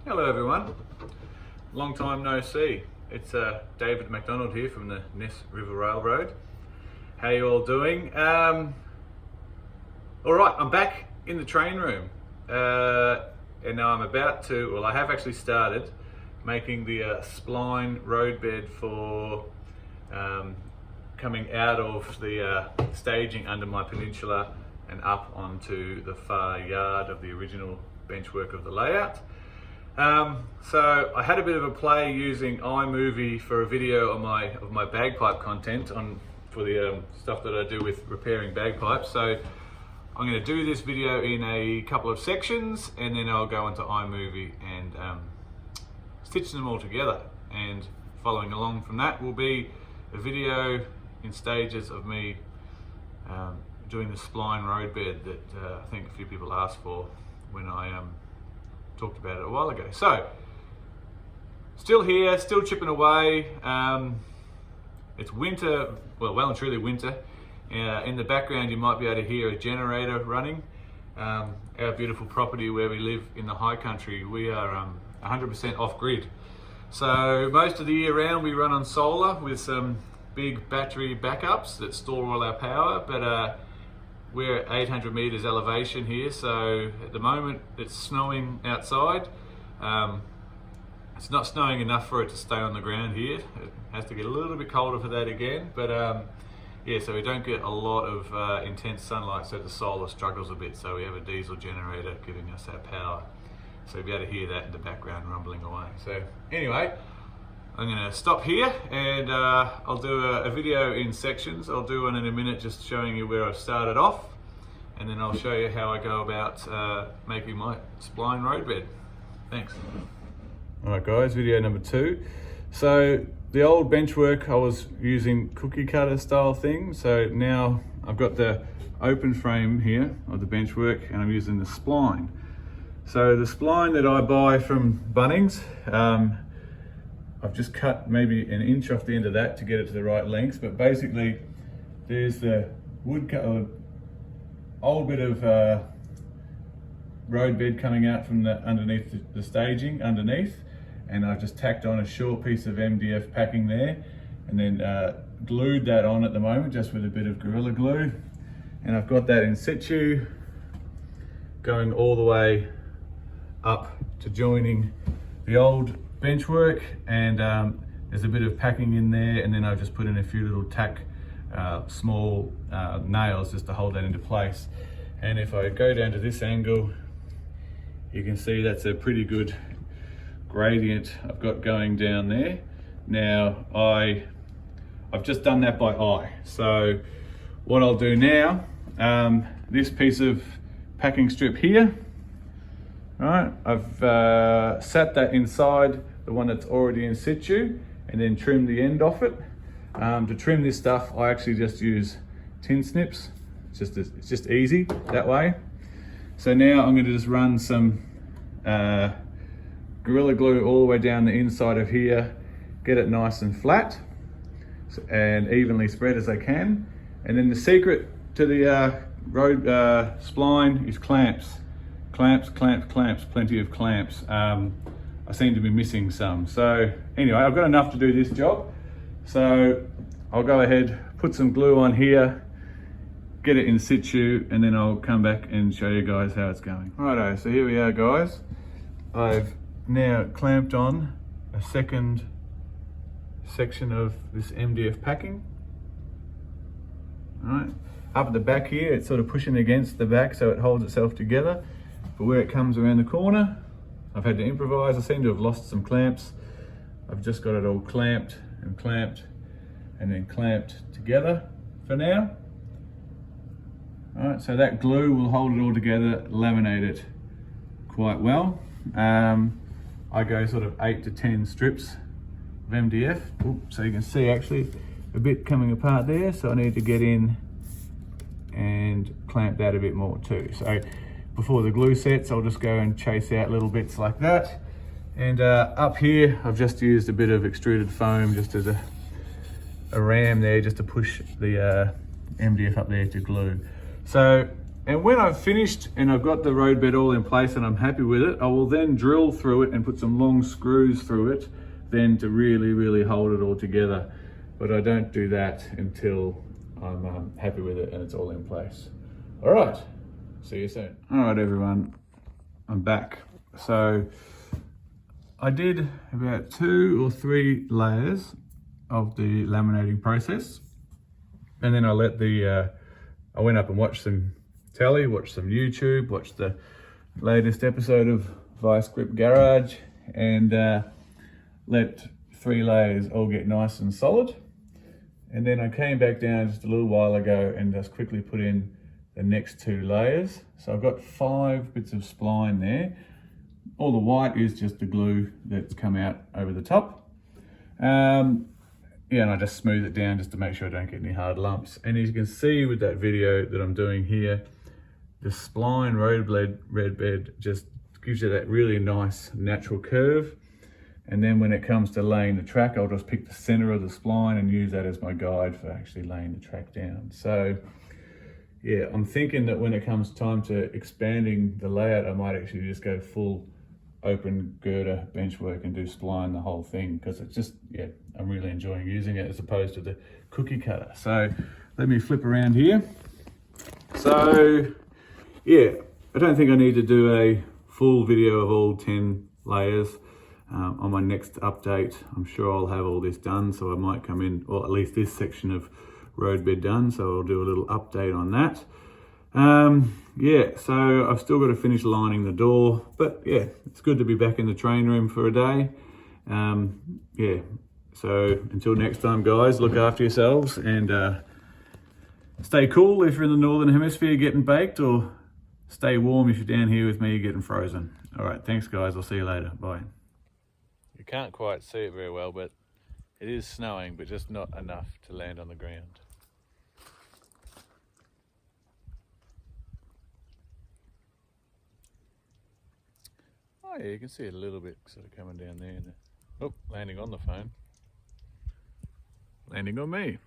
Hello everyone, long time no see. It's David McDonald here from the Ness River Railroad. How you all doing? Alright, I'm back in the train room and now I'm about to, I have actually started making the spline roadbed for coming out of the staging under my peninsula and up onto the far yard of the original benchwork of the layout. So I had a bit of a play using iMovie for a video of my bagpipe content for the stuff that I do with repairing bagpipes. So I'm going to do this video in a couple of sections and then I'll go into iMovie and stitch them all together. And following along from that will be a video in stages of me doing the spline roadbed that I think a few people asked for when I talked about it a while ago. So, still here, still chipping away. It's winter, well and truly winter. In the background you might be able to hear a generator running. Our beautiful property where we live in the high country, we are 100% off grid. So most of the year round we run on solar with some big battery backups that store all our power, but we're at 800 meters elevation here, so at the moment it's snowing outside. It's not snowing enough for it to stay on the ground here. It has to get a little bit colder for that again, but yeah, so we don't get a lot of intense sunlight, so the solar struggles a bit, so we have a diesel generator giving us our power. So you'll be able to hear that in the background rumbling away. So anyway, I'm going to stop here and I'll do a video in sections. I'll do one in a minute just showing you where I've started off, and then I'll show you how I go about making my spline roadbed. Thanks. Alright guys, video number 2. So the old benchwork I was using cookie cutter style thing, so now I've got the open frame here of the benchwork and I'm using the spline. So the spline that I buy from Bunnings, I've just cut maybe an inch off the end of that to get it to the right length, but basically there's the wood cut, old bit of road bed coming out from the underneath the staging underneath, and I've just tacked on a short piece of MDF packing there and then glued that on at the moment just with a bit of Gorilla Glue, and I've got that in situ going all the way up to joining the old benchwork, and there's a bit of packing in there, and then I've just put in a few little tack small nails just to hold that into place. And if I go down to this angle, you can see that's a pretty good gradient I've got going down there. Now I've just done that by eye, so what I'll do now, this piece of packing strip here, right, I've sat that inside the one that's already in situ and then trim the end off it. To trim this stuff I actually just use tin snips. It's just easy that way. So now I'm going to just run some Gorilla Glue all the way down the inside of here, get it nice and flat and evenly spread as I can. And then the secret to the road spline is clamps. Clamps, plenty of clamps. I seem to be missing some. So anyway, I've got enough to do this job. So I'll go ahead, put some glue on here, get it in situ, and then I'll come back and show you guys how it's going. Righto, so here we are guys. I've now clamped on a second section of this MDF packing. All right, up at the back here, it's sort of pushing against the back so it holds itself together. But where it comes around the corner, I've had to improvise. I seem to have lost some clamps. I've just got it all clamped and then clamped together for now. All right, so that glue will hold it all together, laminate it quite well. I go sort of 8 to 10 strips of MDF. So you can see actually a bit coming apart there, so I need to get in and clamp that a bit more too. So before the glue sets, I'll just go and chase out little bits like that. And up here, I've just used a bit of extruded foam just as a ram there, just to push the MDF up there to glue. So And when I've finished and I've got the road bed all in place and I'm happy with it, I will then drill through it and put some long screws through it then to really hold it all together. But I don't do that until I'm happy with it and it's all in place. All right, see you soon. All right, everyone, I'm back. So I did about 2 or 3 layers of the laminating process. And then I I went up and watched some telly, watched some YouTube, watched the latest episode of Vice Grip Garage, and let 3 layers all get nice and solid. And then I came back down just a little while ago and just quickly put in the next 2 layers. So I've got 5 bits of spline there. All the white is just the glue that's come out over the top. Yeah, and I just smooth it down just to make sure I don't get any hard lumps. And as you can see with that video that I'm doing here, the Spline road bed just gives you that really nice natural curve. And then when it comes to laying the track, I'll just pick the center of the spline and use that as my guide for actually laying the track down. So yeah, I'm thinking that when it comes time to expanding the layout, I might actually just go full open girder benchwork and do spline the whole thing, because it's just, yeah, I'm really enjoying using it as opposed to the cookie cutter. So let me flip around here. So yeah, I don't think I need to do a full video of all 10 layers. On my next update, I'm sure I'll have all this done, so I might come in, or at least this section of roadbed done, so I'll do a little update on that. Yeah, so I've still got to finish lining the door, but yeah, it's good to be back in the train room for a day. Yeah, so until next time, guys, look after yourselves and stay cool if you're in the Northern Hemisphere getting baked, or stay warm if you're down here with me getting frozen. All right, thanks guys, I'll see you later, bye. You can't quite see it very well, but it is snowing, but just not enough to land on the ground. Oh yeah, you can see it a little bit sort of coming down there. Oh, landing on the phone. Landing on me.